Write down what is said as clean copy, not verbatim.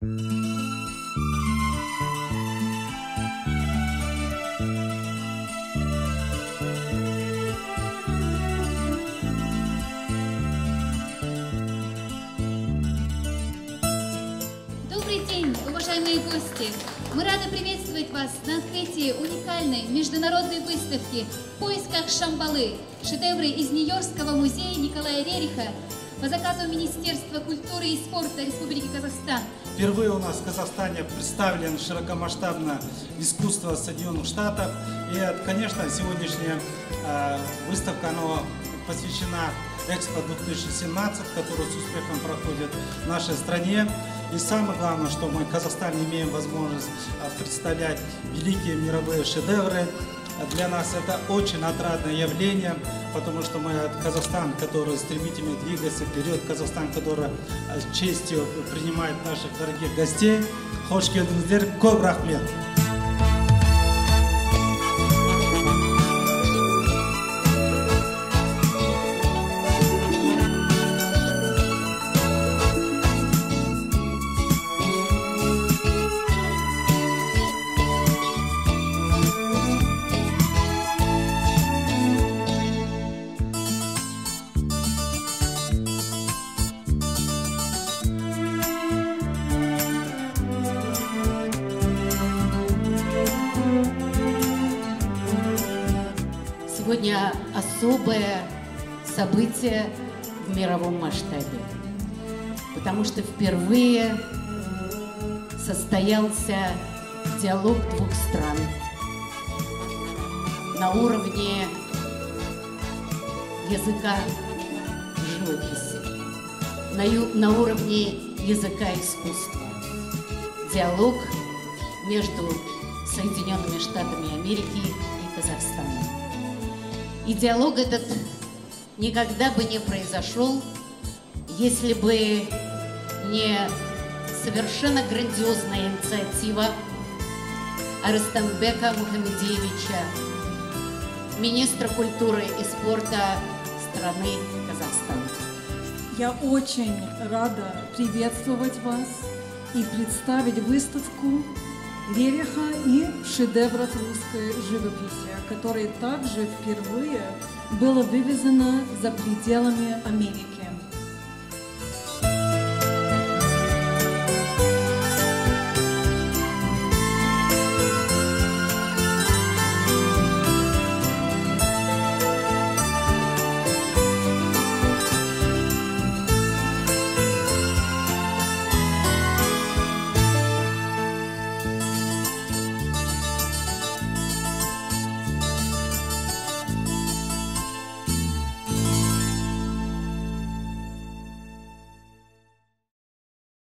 Добрый день, уважаемые гости! Мы рады приветствовать вас на открытии уникальной международной выставки «В поисках Шамбалы. Шедевры из Нью-Йоркского музея Николая Рериха» по заказу Министерства культуры и спорта Республики Казахстан. Впервые у нас в Казахстане представлен широкомасштабное искусство Соединенных Штатов. И, конечно, сегодняшняя выставка она посвящена Экспо 2017, который с успехом проходит в нашей стране. И самое главное, что мы в Казахстане имеем возможность представлять великие мировые шедевры. Для нас это очень отрадное явление, потому что мы Казахстан, который стремительно двигается вперед, Казахстан, который с честью принимает наших дорогих гостей. Хош келдиңиздер, көп рахмет. Сегодня особое событие в мировом масштабе, потому что впервые состоялся диалог двух стран на уровне языка живописи, на уровне языка искусства. Диалог между Соединенными Штатами Америки и Казахстаном. И диалог этот никогда бы не произошел, если бы не совершенно грандиозная инициатива Арыстанбека Мухамедиевича, министра культуры и спорта страны Казахстан. Я очень рада приветствовать вас и представить выставку Рериха и шедевров русской живописи, которая также впервые была вывезена за пределами Америки.